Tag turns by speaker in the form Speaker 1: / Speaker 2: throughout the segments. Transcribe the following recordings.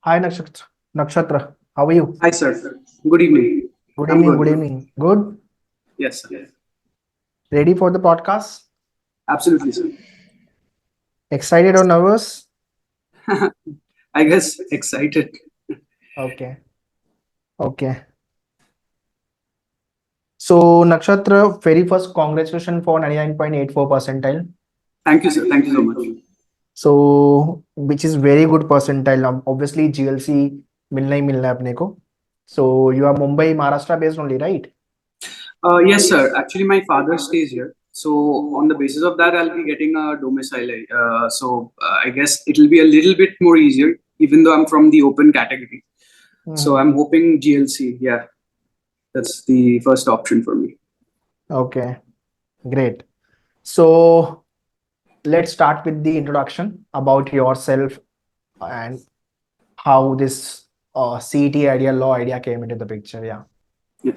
Speaker 1: Hi Nakshatra. Nakshatra, how are you?
Speaker 2: Hi, sir. Good evening.
Speaker 1: Good
Speaker 2: I'm
Speaker 1: evening, good
Speaker 2: good.
Speaker 1: evening. Good?
Speaker 2: Yes, sir.
Speaker 1: Ready for the podcast?
Speaker 2: Absolutely, sir.
Speaker 1: Excited or nervous?
Speaker 2: I guess excited.
Speaker 1: Okay, okay. So Nakshatra, very first congratulations for 99.84 percentile.
Speaker 2: Thank you, sir. Thank you so much.
Speaker 1: So which is very good percentile. Obviously GLC मिलना ही मिलना है अपने को. So you are Mumbai, Maharashtra based only, right?
Speaker 2: Yes, sir. Actually, my father stays here. So, on the basis of that, I'll be getting a domicile. I guess it'll be a little bit more easier, even though I'm from the open category. So, I'm
Speaker 1: Mhm.
Speaker 2: hoping GLC. Yeah, that's the first option for me.
Speaker 1: Okay, great. So let's start with the introduction about yourself and how this CET idea, law idea came into the picture. Yeah.
Speaker 2: Yeah.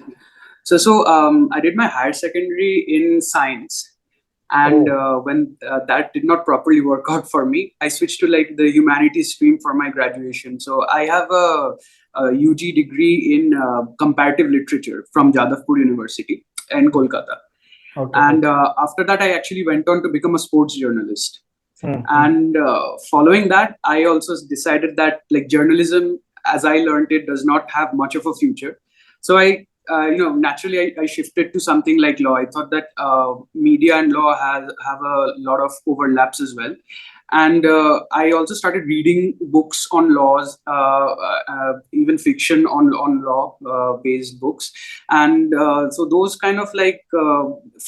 Speaker 2: So, I did my higher secondary in science. And
Speaker 1: Oh,
Speaker 2: when that did not properly work out for me, I switched to like the humanities stream for my graduation. So I have a UG degree in comparative literature from Jadavpur University in Kolkata.
Speaker 1: okay,
Speaker 2: And
Speaker 1: okay.
Speaker 2: after that, I actually went on to become a sports journalist.
Speaker 1: Hmm.
Speaker 2: And following that, I also decided that like journalism, as I learned it, does not have much of a future. So naturally, I shifted to something like law. I thought that media and law have a lot of overlaps as well. And I also started reading books on laws, even fiction on law based books, and so those kind of like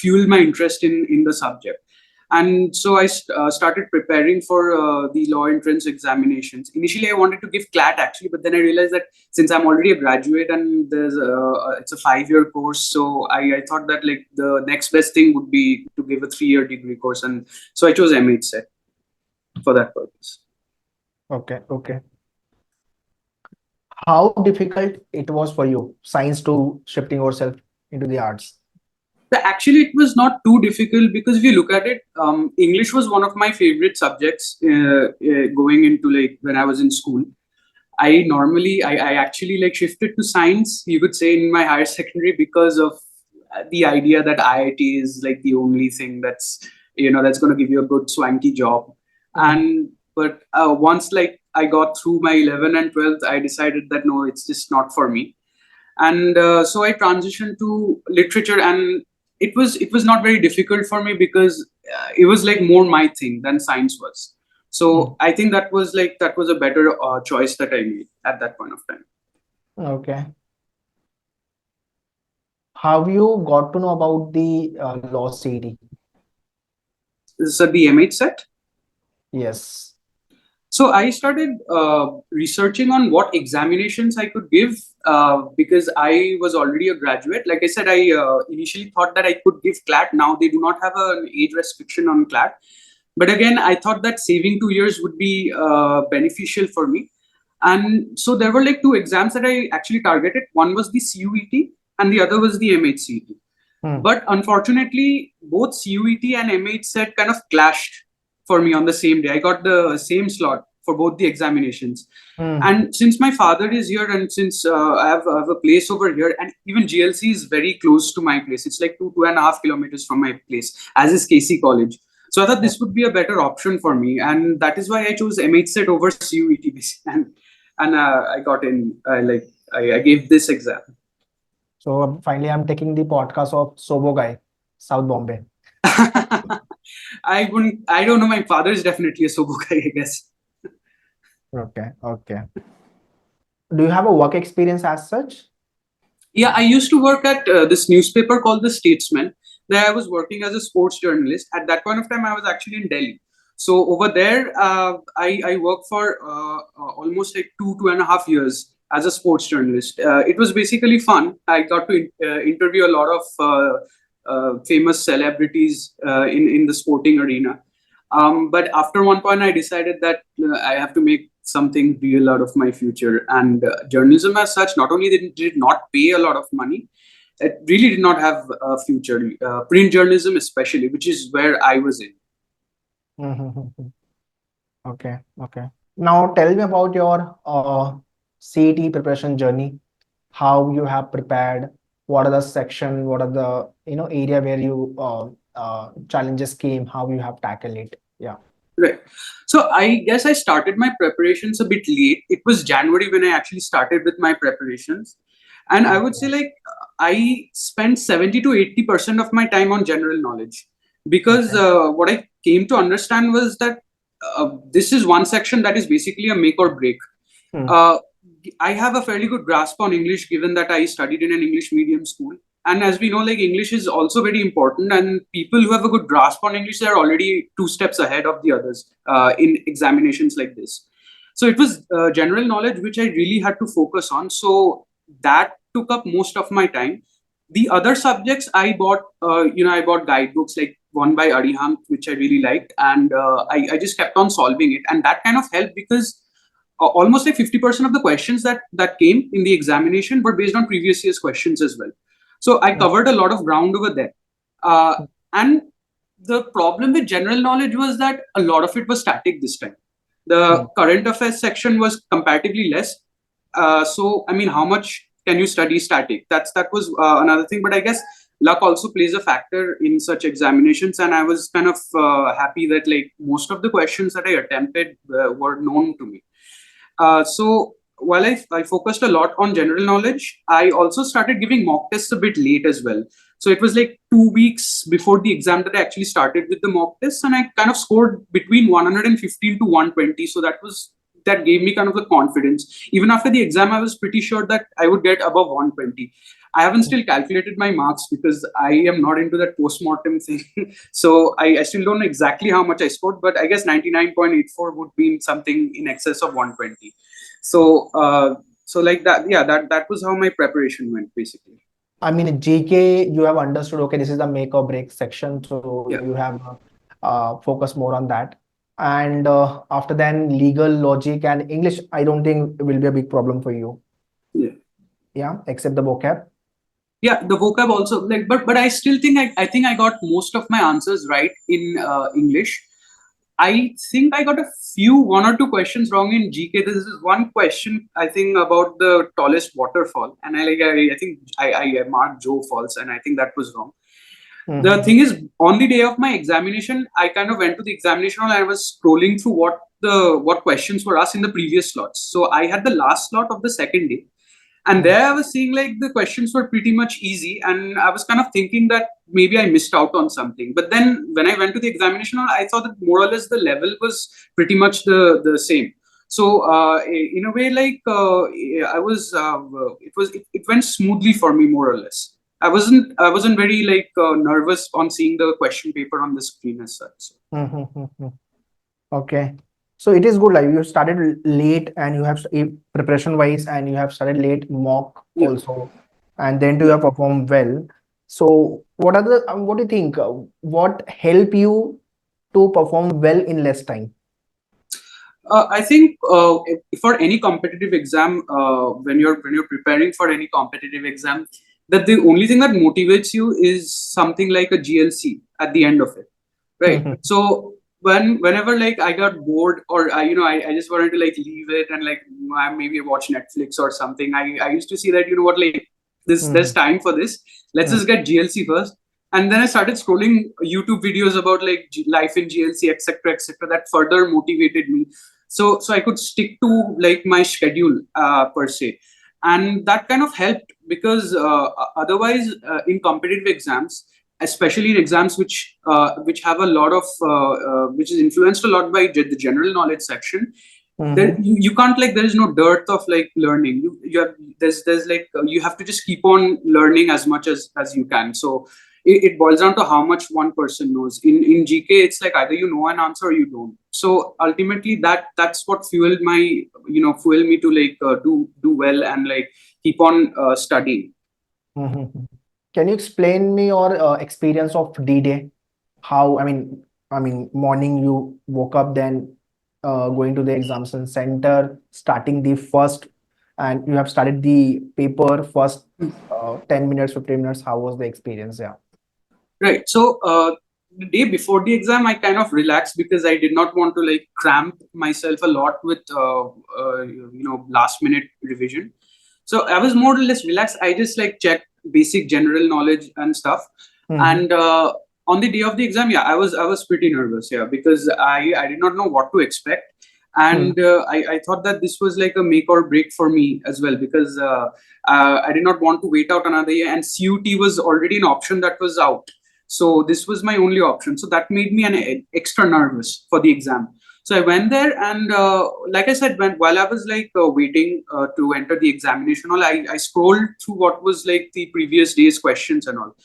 Speaker 2: fueled my interest in the subject. And so I started preparing for the law entrance examinations. Initially, I wanted to give CLAT actually, but then I realized that since I'm already a graduate and it's a 5-year course, so I thought that like the next best thing would be to give a 3-year degree course, and so I chose MHCET for that purpose.
Speaker 1: Okay, okay. How difficult it was for you, science to shifting yourself into the arts?
Speaker 2: Actually, it was not too difficult because if you look at it, English was one of my favorite subjects going into like when I was in school. I actually like shifted to science, you could say, in my higher secondary because of the idea that IIT is like the only thing that's going to give you a good swanky job.
Speaker 1: Mhm.
Speaker 2: And but once like I got through my 11 and 12th, I decided that no, it's just not for me. And so I transitioned to literature, and it was not very difficult for me because it was like more my thing than science was.
Speaker 1: Mm.
Speaker 2: So I think that was a better choice that I made at that point of time.
Speaker 1: Okay. How you got to know about the law CET?
Speaker 2: So the MH set.
Speaker 1: Yes.
Speaker 2: So I started researching on what examinations I could give because I was already a graduate. Like I said, I initially thought that I could give CLAT. Now they do not have an age restriction on CLAT. But again, I thought that saving 2 years would be beneficial for me. And so there were like two exams that I actually targeted. One was the CUET and the other was the MHCET.
Speaker 1: Hmm.
Speaker 2: But unfortunately, both CUET and MHCET kind of clashed for me on the same day. I got the same slot for both the examinations.
Speaker 1: Hmm.
Speaker 2: And since my father is here, and since I have a place over here, and even GLC is very close to my place, it's like 2.5 kilometers from my place, as is KC College. So I thought this would be a better option for me, and that is why I chose MHCET over CUET, and I got in. I gave this exam.
Speaker 1: So finally, I'm taking the podcast of Sobo guy, South Bombay.
Speaker 2: I don't know. My father is definitely a Sobo guy, I guess.
Speaker 1: Okay, okay. Do you have a work experience as such?
Speaker 2: Yeah, I used to work at this newspaper called The Statesman. There I was working as a sports journalist. At that point of time, I was actually in Delhi. So over there, I worked for almost like 2.5 years as a sports journalist. It was basically fun. I got to interview a lot of famous celebrities in the sporting arena. But after one point, I decided that I have to make something real out of my future. And journalism, as such, not only did it not pay a lot of money, it really did not have a future. Print journalism, especially, which is where I was in.
Speaker 1: Mhm. Okay, okay. Now tell me about your CET preparation journey, how you have prepared, what are the section, what are the area where you challenges came, how you have tackled it. Yeah.
Speaker 2: Right. So I guess I started my preparations a bit late. It was January when I actually started with my preparations. And I would say
Speaker 1: Okay.
Speaker 2: like I spent 70 to 80% of my time on general knowledge because
Speaker 1: Okay.
Speaker 2: what I came to understand was that this is one section that is basically a make or break.
Speaker 1: Hmm.
Speaker 2: Uh, I have a fairly good grasp on English given that I studied in an English medium school. And as we know, like English is also very important, and people who have a good grasp on English, they're already two steps ahead of the others in examinations like this. So it was general knowledge which I really had to focus on. So that took up most of my time. The other subjects I bought, I bought guidebooks like one by Arihant, which I really liked, and I just kept on solving it, and that kind of helped because almost like 50% of the questions that came in the examination were based on previous year's questions as well. So I
Speaker 1: Hmm.
Speaker 2: covered a lot of ground over there. And the problem with general knowledge was that a lot of it was static this time.
Speaker 1: Hmm.
Speaker 2: The current affairs section was comparatively less. So I mean, how much can you study static? That was another thing. But I guess luck also plays a factor in such examinations, and I was kind of happy that like most of the questions that I attempted were known to me. So while I focused a lot on general knowledge, I also started giving mock tests a bit late as well. So it was like 2 weeks before the exam that I actually started with the mock tests, and I kind of scored between 115 to 120. So that gave me kind of the confidence. Even after the exam, I was pretty sure that I would get above 120. I haven't still calculated my marks because I am not into that post-mortem thing. So I still don't know exactly how much I scored, but I guess 99.84 would be something in excess of 120. So like that, yeah, that was how my preparation went basically.
Speaker 1: I mean, GK, you have understood, okay, this is the make or break section, so
Speaker 2: Yeah,
Speaker 1: you have focused more on that. And after then, legal, logic, and English, I don't think it will be a big problem for you.
Speaker 2: yeah.
Speaker 1: Yeah, except the vocab.
Speaker 2: Yeah, the vocab also like, but I still think I think I got most of my answers right in English. I think I got a few one or two questions wrong in GK. This is one question I think about the tallest waterfall, and I think I marked Joe Falls, and I think that was wrong. The
Speaker 1: Mhm.
Speaker 2: thing is, on the day of my examination, I kind of went to the examination hall and I was scrolling through what questions were asked in the previous slots. So I had the last slot of the second day, and
Speaker 1: Mhm.
Speaker 2: there I was seeing like the questions were pretty much easy, and I was kind of thinking that maybe I missed out on something. But then when I went to the examination hall, I saw that more or less the level was pretty much the same. So in a way, like I was, it went smoothly for me more or less. I wasn't very like nervous on seeing the question paper on the screen as such. So,
Speaker 1: Mhm. Mhm. Okay. So it is good, like you started late and you have preparation wise and you have started late mock
Speaker 2: yeah,
Speaker 1: also, and then you
Speaker 2: yeah.
Speaker 1: have performed well. So what do you think? What help you to perform well in less time?
Speaker 2: I think for any competitive exam, when you're preparing for any competitive exam, that the only thing that motivates you is something like a GLC at the end of it, right? So whenever like I got bored or I just wanted to like leave it and like maybe watch Netflix or something, I used to see that what like there's
Speaker 1: Mhm.
Speaker 2: time for this. Let's
Speaker 1: Mhm.
Speaker 2: just get GLC first. And then I started scrolling YouTube videos about like life in GLC, etc., etc. That further motivated me. So I could stick to like my schedule per se, and that kind of helped because otherwise in competitive exams, especially in exams which have a lot of which is influenced a lot by the general knowledge section, there
Speaker 1: Mhm.
Speaker 2: you can't like there is no dearth of like learning. You have there's like you have to just keep on learning as much as you can. So it boils down to how much one person knows. In GK, it's like either you know an answer or you don't. So ultimately, that's what fueled me to like do well and like keep on studying.
Speaker 1: Mhm. Can you explain me your experience of D-Day? How, morning you woke up, then going to the examination center, starting the first, and you have started the paper first 10 minutes, 15 minutes. How was the experience? Yeah.
Speaker 2: Right. So the day before the exam, I kind of relaxed because I did not want to like cramp myself a lot with last minute revision. So I was more or less relaxed. I just like checked basic general knowledge and stuff. And on the day of the exam, yeah, I was pretty nervous, yeah, because I did not know what to expect. And I thought that this was like a make or break for me as well, because I did not want to wait out another year, and CUT was already an option that was out. So this was my only option. So that made me an extra nervous for the exam. So I went there, and like I said, while I was like waiting to enter the examination hall, I scrolled through what was like the previous day's questions and all,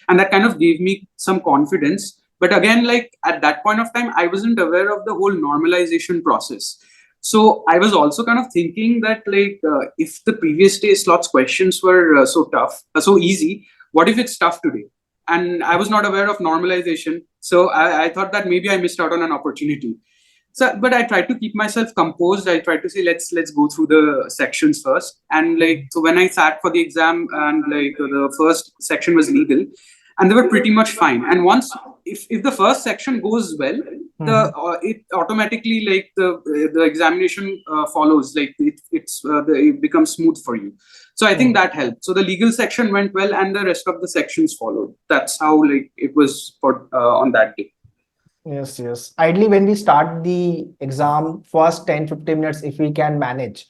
Speaker 2: and that kind of gave me some confidence. But again, like at that point of time, I wasn't aware of the whole normalization process. So I was also kind of thinking that like if the previous day slots questions were so tough, so easy, what if it's tough today? And I was not aware of normalization, so I thought that maybe I missed out on an opportunity. So, but I tried to keep myself composed. I tried to say, let's go through the sections first. And like, so when I sat for the exam, and like the first section was legal, and they were pretty much fine. And once, if the first section goes well, the it automatically like the examination follows. Like it becomes smooth for you. So I think that helped. So the legal section went well, and the rest of the sections followed. That's how like it was for on that day.
Speaker 1: Yes, yes. Ideally, when we start the exam, first 10-15 minutes, if we can manage,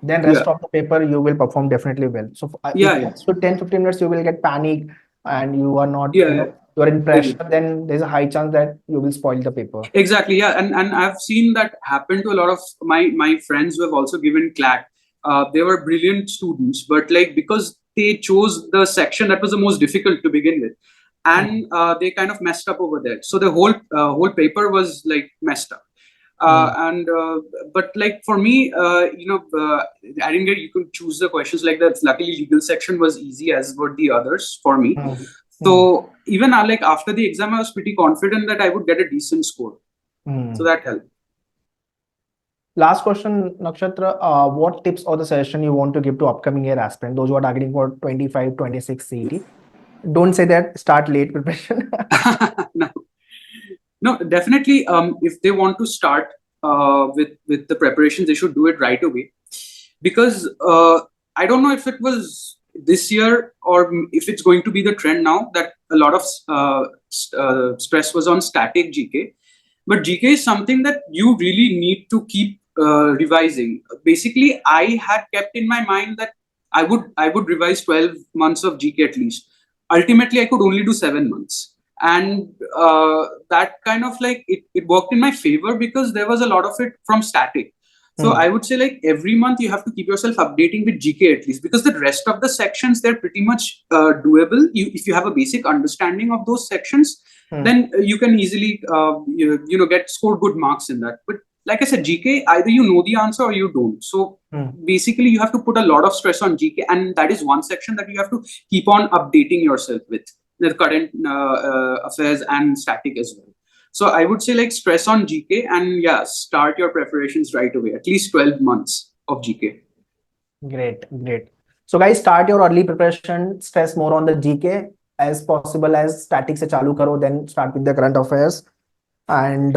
Speaker 1: then rest
Speaker 2: Yeah.
Speaker 1: of the paper you will perform definitely well. So
Speaker 2: Yeah,
Speaker 1: if
Speaker 2: yeah.
Speaker 1: after 10-15 minutes you will get panic and you are not,
Speaker 2: Yeah, yeah.
Speaker 1: you are in pressure,
Speaker 2: Agree.
Speaker 1: then there's a high chance that you will spoil the paper.
Speaker 2: Exactly, yeah, and I've seen that happen to a lot of my friends who have also given CLAT. They were brilliant students, but like because they chose the section that was the most difficult to begin with, and they kind of messed up over there. So the whole paper was like messed up. And but like for me, I didn't get, you could choose the questions like that. Luckily, legal section was easy, as were the others for me. So even like after the exam, I was pretty confident that I would get a decent score. So that helped.
Speaker 1: Last question, Nakshatra. What tips or the suggestion you want to give to upcoming year aspirant, those who are targeting for 25, 26 CET? Don't say that start late preparation.
Speaker 2: No, no, definitely. If they want to start with the preparations, they should do it right away, because I don't know if it was this year or if it's going to be the trend now, that a lot of stress was on static GK. But GK is something that you really need to keep revising. Basically, I had kept in my mind that I would revise 12 months of GK at least. Ultimately, I could only do 7 months. And that kind of like it worked in my favor, because there was a lot of it from static. So I would say like every month you have to keep yourself updating with GK at least, because the rest of the sections, they're pretty much doable. If you have a basic understanding of those sections, then you can easily get score good marks in that. But like I said, GK, either you know the answer or you don't. So basically you have to put a lot of stress on GK, and that is one section that you have to keep on updating yourself with the current affairs and static as well. So I would say like stress on GK, and yeah, start your preparations right away, at least 12 months of GK.
Speaker 1: Great, great. So guys, start your early preparation, stress more on the GK as possible as static se chalu karo, then start with the current affairs, and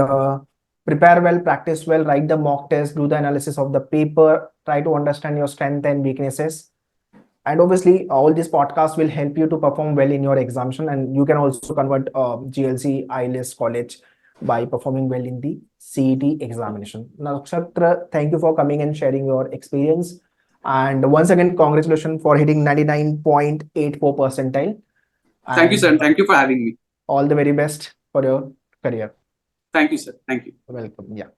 Speaker 1: prepare well, practice well, write the mock test, do the analysis of the paper, try to understand your strength and weaknesses. And obviously, all these podcasts will help you to perform well in your examination, and you can also convert GLC, IELTS, college by performing well in the CET examination. Nakshatra, thank you for coming and sharing your experience. And once again, congratulations for hitting 99.84 percentile.
Speaker 2: Thank you, sir. And thank you for having me.
Speaker 1: All the very best for your career.
Speaker 2: Thank you, sir. Thank you.
Speaker 1: Welcome. Yeah.